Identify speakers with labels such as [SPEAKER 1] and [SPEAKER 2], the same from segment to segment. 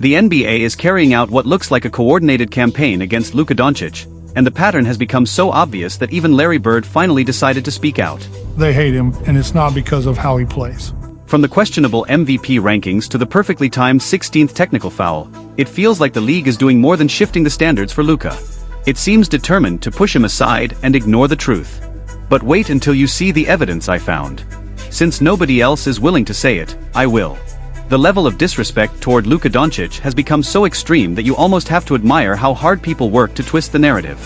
[SPEAKER 1] The NBA is carrying out what looks like a coordinated campaign against Luka Doncic, and the pattern has become so obvious that even Larry Bird finally decided to speak out.
[SPEAKER 2] They hate him, and it's not because of how he plays.
[SPEAKER 1] From the questionable MVP rankings to the perfectly timed 16th technical foul, it feels like the league is doing more than shifting the standards for Luka. It seems determined to push him aside and ignore the truth. But wait until you see the evidence I found. Since nobody else is willing to say it, I will. The level of disrespect toward Luka Doncic has become so extreme that you almost have to admire how hard people work to twist the narrative.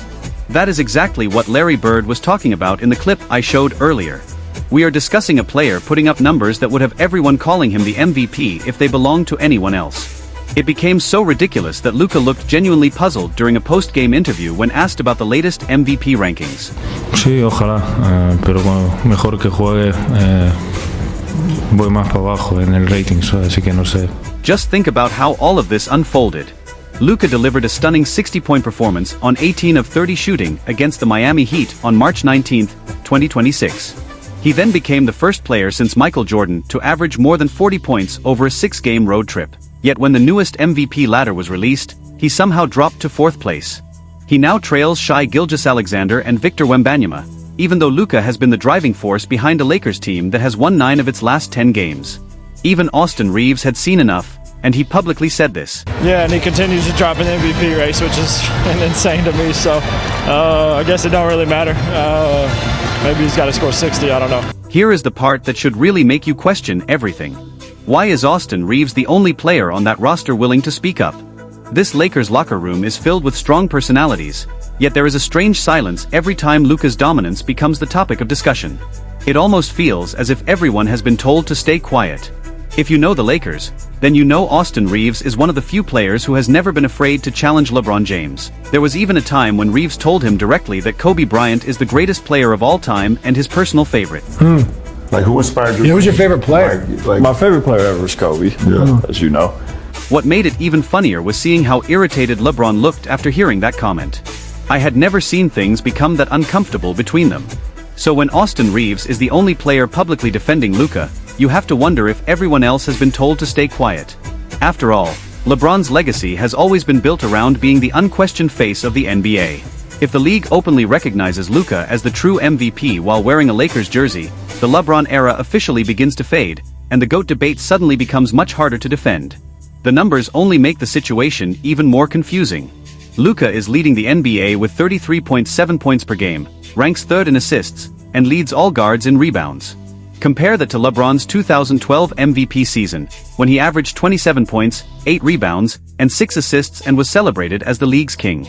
[SPEAKER 1] That is exactly what Larry Bird was talking about in the clip I showed earlier. We are discussing a player putting up numbers that would have everyone calling him the MVP if they belonged to anyone else. It became so ridiculous that Luka looked genuinely puzzled during a post-game interview when asked about the latest MVP rankings.
[SPEAKER 3] Sí, ojalá, pero mejor que juegue, voy más para abajo en el rating, así que no sé.
[SPEAKER 1] Just think about how all of this unfolded. Luka delivered a stunning 60-point performance on 18 of 30 shooting against the Miami Heat on March 19, 2026. He then became the first player since Michael Jordan to average more than 40 points over a 6-game road trip. Yet when the newest MVP ladder was released, he somehow dropped to 4th place. He now trails Shai Gilgeous-Alexander and Victor Wembanyama, even though Luka has been the driving force behind a Lakers team that has won 9 of its last 10 games. Even Austin Reeves had seen enough, and he publicly said this.
[SPEAKER 4] Yeah, and he continues to drop in the MVP race, which is insane to me, so I guess it don't really matter. Maybe he's got to score 60, I don't know.
[SPEAKER 1] Here is the part that should really make you question everything. Why is Austin Reeves the only player on that roster willing to speak up? This Lakers locker room is filled with strong personalities, yet there is a strange silence every time Luka's dominance becomes the topic of discussion. It almost feels as if everyone has been told to stay quiet. If you know the Lakers, then you know Austin Reeves is one of the few players who has never been afraid to challenge LeBron James. There was even a time when Reeves told him directly that Kobe Bryant is the greatest player of all time and his personal favorite.
[SPEAKER 5] Like, who inspired you?
[SPEAKER 2] Yeah, who's your favorite player?
[SPEAKER 5] Like,
[SPEAKER 6] my favorite player ever is Kobe, as you know.
[SPEAKER 1] What made it even funnier was seeing how irritated LeBron looked after hearing that comment. I had never seen things become that uncomfortable between them. So when Austin Reeves is the only player publicly defending Luka, you have to wonder if everyone else has been told to stay quiet. After all, LeBron's legacy has always been built around being the unquestioned face of the NBA. If the league openly recognizes Luka as the true MVP while wearing a Lakers jersey, the LeBron era officially begins to fade, and the GOAT debate suddenly becomes much harder to defend. The numbers only make the situation even more confusing. Luka is leading the NBA with 33.7 points per game, ranks 3rd in assists, and leads all guards in rebounds. Compare that to LeBron's 2012 MVP season, when he averaged 27 points, 8 rebounds, and 6 assists and was celebrated as the league's king.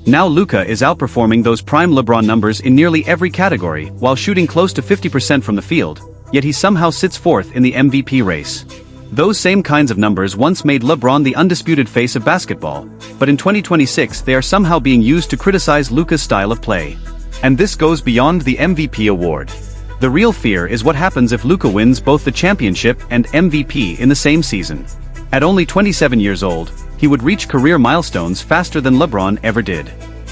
[SPEAKER 1] Now Luka is outperforming those prime LeBron numbers in nearly every category while shooting close to 50% from the field, yet he somehow sits 4th in the MVP race. Those same kinds of numbers once made LeBron the undisputed face of basketball, but in 2026 they are somehow being used to criticize Luka's style of play. And this goes beyond the MVP award. The real fear is what happens if Luka wins both the championship and MVP in the same season. At only 27 years old, he would reach career milestones faster than LeBron ever did.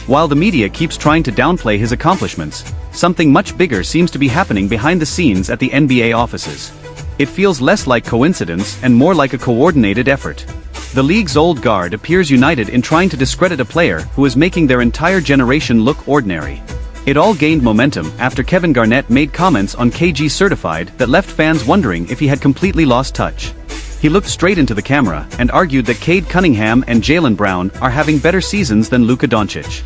[SPEAKER 1] While the media keeps trying to downplay his accomplishments, something much bigger seems to be happening behind the scenes at the NBA offices. It feels less like coincidence and more like a coordinated effort. The league's old guard appears united in trying to discredit a player who is making their entire generation look ordinary. It all gained momentum after Kevin Garnett made comments on KG Certified that left fans wondering if he had completely lost touch. He looked straight into the camera and argued that Cade Cunningham and Jaylen Brown are having better seasons than Luka Doncic.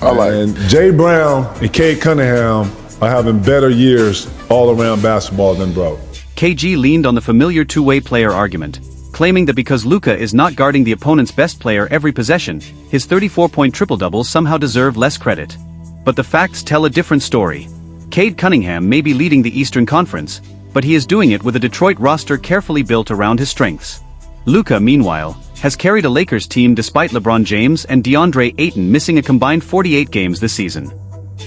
[SPEAKER 5] And Jay Brown and Cade Cunningham are having better years all around basketball than bro.
[SPEAKER 1] KG leaned on the familiar two-way player argument, claiming that because Luka is not guarding the opponent's best player every possession, his 34-point triple-doubles somehow deserve less credit. But the facts tell a different story. Cade Cunningham may be leading the Eastern Conference, but he is doing it with a Detroit roster carefully built around his strengths. Luka, meanwhile, has carried a Lakers team despite LeBron James and DeAndre Ayton missing a combined 48 games this season.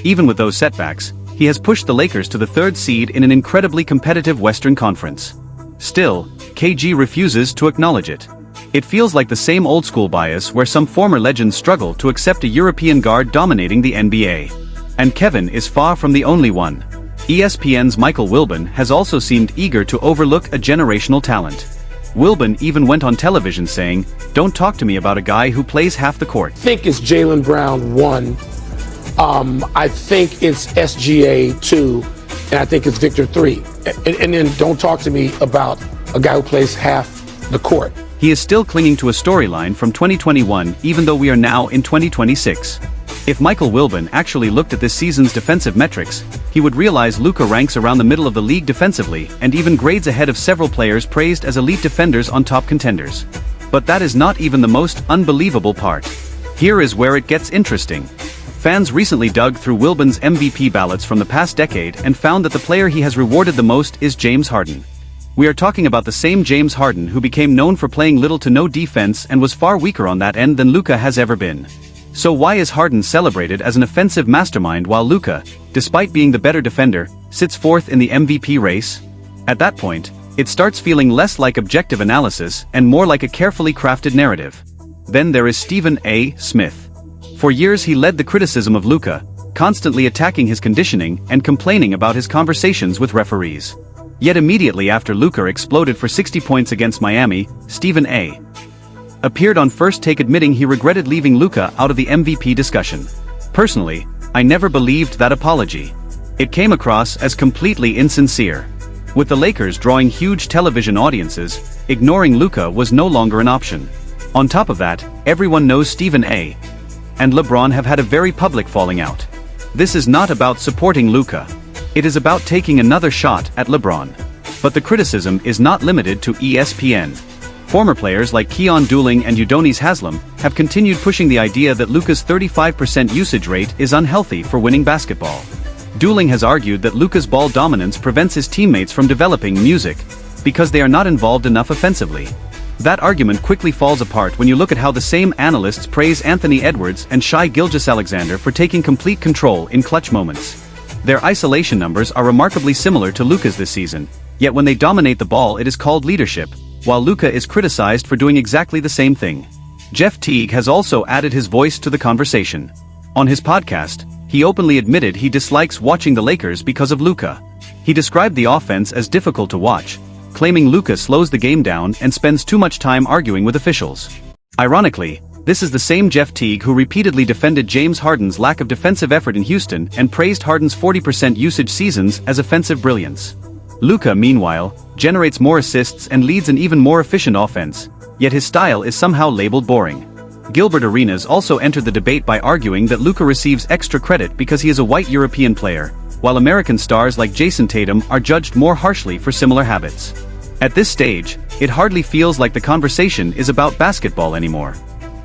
[SPEAKER 1] Even with those setbacks, he has pushed the Lakers to the 3rd seed in an incredibly competitive Western Conference. Still, KG refuses to acknowledge it. It feels like the same old-school bias where some former legends struggle to accept a European guard dominating the NBA. And Kevin is far from the only one. ESPN's Michael Wilbon has also seemed eager to overlook a generational talent. Wilburn even went on television saying, "Don't talk to me about a guy who plays half the court."
[SPEAKER 7] I think it's Jaylen Brown 1. I think it's SGA 2. And I think it's Victor 3. And then don't talk to me about a guy who plays half the court.
[SPEAKER 1] He is still clinging to a storyline from 2021 even though we are now in 2026. If Michael Wilburn actually looked at this season's defensive metrics, he would realize Luka ranks around the middle of the league defensively and even grades ahead of several players praised as elite defenders on top contenders. But that is not even the most unbelievable part. Here is where it gets interesting. Fans recently dug through Wilburn's MVP ballots from the past decade and found that the player he has rewarded the most is James Harden. We are talking about the same James Harden who became known for playing little to no defense and was far weaker on that end than Luka has ever been. So why is Harden celebrated as an offensive mastermind while Luka, despite being the better defender, sits fourth in the MVP race? At that point, it starts feeling less like objective analysis and more like a carefully crafted narrative. Then there is Stephen A. Smith. For years he led the criticism of Luka, constantly attacking his conditioning and complaining about his conversations with referees. Yet immediately after Luka exploded for 60 points against Miami, Stephen A. appeared on First Take admitting he regretted leaving Luka out of the MVP discussion. Personally, I never believed that apology. It came across as completely insincere. With the Lakers drawing huge television audiences, ignoring Luka was no longer an option. On top of that, everyone knows Stephen A. and LeBron have had a very public falling out. This is not about supporting Luka. It is about taking another shot at LeBron. But the criticism is not limited to ESPN. Former players like Keon Dooling and Udonis Haslem have continued pushing the idea that Luka's 35% usage rate is unhealthy for winning basketball. Dooling has argued that Luka's ball dominance prevents his teammates from developing music, because they are not involved enough offensively. That argument quickly falls apart when you look at how the same analysts praise Anthony Edwards and Shai Gilgeous-Alexander for taking complete control in clutch moments. Their isolation numbers are remarkably similar to Luka's this season, yet when they dominate the ball it is called leadership, while Luka is criticized for doing exactly the same thing. Jeff Teague has also added his voice to the conversation. On his podcast, he openly admitted he dislikes watching the Lakers because of Luka. He described the offense as difficult to watch, claiming Luka slows the game down and spends too much time arguing with officials. Ironically, this is the same Jeff Teague who repeatedly defended James Harden's lack of defensive effort in Houston and praised Harden's 40% usage seasons as offensive brilliance. Luka, meanwhile, generates more assists and leads an even more efficient offense, yet his style is somehow labeled boring. Gilbert Arenas also entered the debate by arguing that Luka receives extra credit because he is a white European player, while American stars like Jason Tatum are judged more harshly for similar habits. At this stage, it hardly feels like the conversation is about basketball anymore.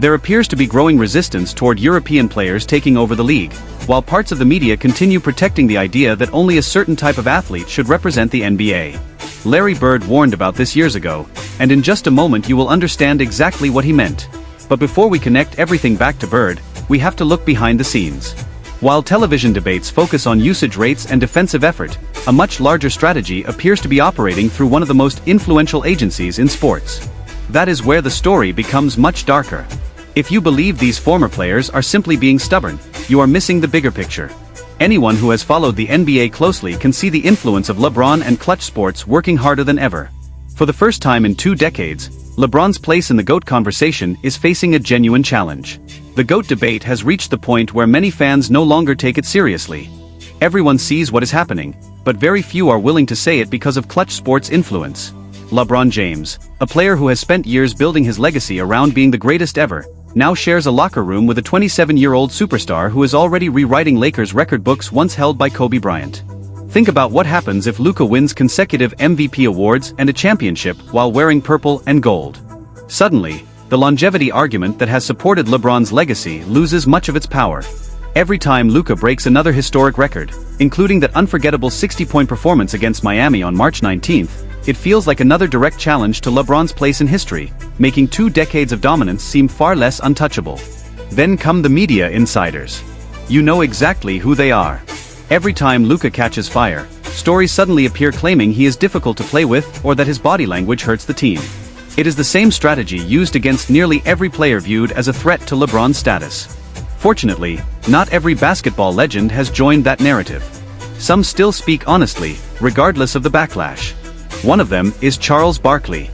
[SPEAKER 1] There appears to be growing resistance toward European players taking over the league, while parts of the media continue protecting the idea that only a certain type of athlete should represent the NBA. Larry Bird warned about this years ago, and in just a moment you will understand exactly what he meant. But before we connect everything back to Bird, we have to look behind the scenes. While television debates focus on usage rates and defensive effort, a much larger strategy appears to be operating through one of the most influential agencies in sports. That is where the story becomes much darker. If you believe these former players are simply being stubborn, you are missing the bigger picture. Anyone who has followed the NBA closely can see the influence of LeBron and clutch sports working harder than ever. For the first time in 2 decades, LeBron's place in the GOAT conversation is facing a genuine challenge. The GOAT debate has reached the point where many fans no longer take it seriously. Everyone sees what is happening, but very few are willing to say it because of clutch sports' influence. LeBron James, a player who has spent years building his legacy around being the greatest ever, now shares a locker room with a 27-year-old superstar who is already rewriting Lakers record books once held by Kobe Bryant. Think about what happens if Luka wins consecutive MVP awards and a championship while wearing purple and gold. Suddenly, the longevity argument that has supported LeBron's legacy loses much of its power. Every time Luka breaks another historic record, including that unforgettable 60-point performance against Miami on March 19th, it feels like another direct challenge to LeBron's place in history, making 2 decades of dominance seem far less untouchable. Then come the media insiders. You know exactly who they are. Every time Luka catches fire, stories suddenly appear claiming he is difficult to play with or that his body language hurts the team. It is the same strategy used against nearly every player viewed as a threat to LeBron's status. Fortunately, not every basketball legend has joined that narrative. Some still speak honestly, regardless of the backlash. One of them is Charles Barkley.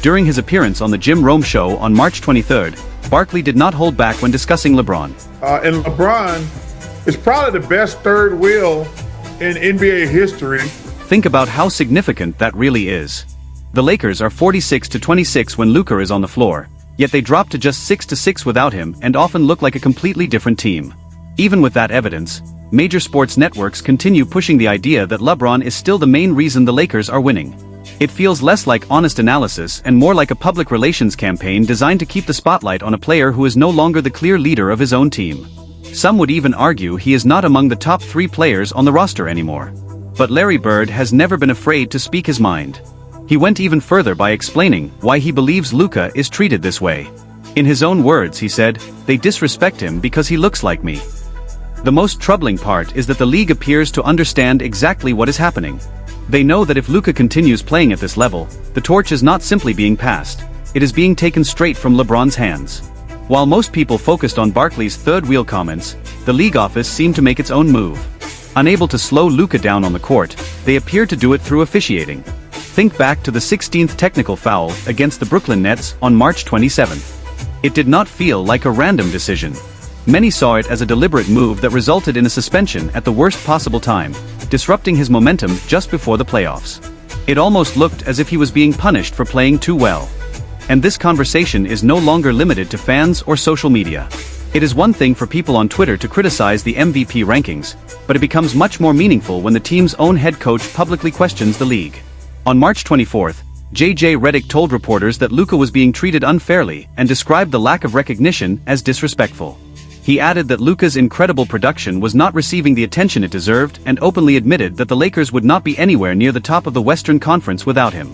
[SPEAKER 1] During his appearance on the Jim Rome Show on March 23, Barkley did not hold back when discussing LeBron.
[SPEAKER 8] And LeBron is probably the best third wheel in NBA history.
[SPEAKER 1] Think about how significant that really is. The Lakers are 46-26 when Luka is on the floor, yet they drop to just 6-6 without him and often look like a completely different team. Even with that evidence, major sports networks continue pushing the idea that LeBron is still the main reason the Lakers are winning. It feels less like honest analysis and more like a public relations campaign designed to keep the spotlight on a player who is no longer the clear leader of his own team. Some would even argue he is not among the top 3 players on the roster anymore. But Larry Bird has never been afraid to speak his mind. He went even further by explaining why he believes Luka is treated this way. In his own words, he said, "They disrespect him because he looks like me." The most troubling part is that the league appears to understand exactly what is happening. They know that if Luka continues playing at this level, the torch is not simply being passed, it is being taken straight from LeBron's hands. While most people focused on Barkley's third-wheel comments, the league office seemed to make its own move. Unable to slow Luka down on the court, they appeared to do it through officiating. Think back to the 16th technical foul against the Brooklyn Nets on March 27. It did not feel like a random decision. Many saw it as a deliberate move that resulted in a suspension at the worst possible time, disrupting his momentum just before the playoffs. It almost looked as if he was being punished for playing too well. And this conversation is no longer limited to fans or social media. It is one thing for people on Twitter to criticize the MVP rankings, but it becomes much more meaningful when the team's own head coach publicly questions the league. On March 24, J.J. Redick told reporters that Luka was being treated unfairly and described the lack of recognition as disrespectful. He added that Luka's incredible production was not receiving the attention it deserved and openly admitted that the Lakers would not be anywhere near the top of the Western Conference without him.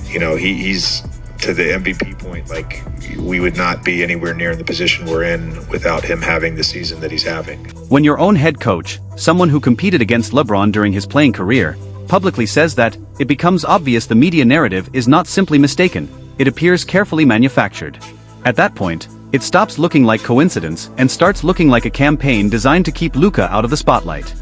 [SPEAKER 9] You know, he's to the MVP point, like, we would not be anywhere near the position we're in without him having the season that he's having.
[SPEAKER 1] When your own head coach, someone who competed against LeBron during his playing career, publicly says that, it becomes obvious the media narrative is not simply mistaken, it appears carefully manufactured. At that point, it stops looking like coincidence and starts looking like a campaign designed to keep Luka out of the spotlight.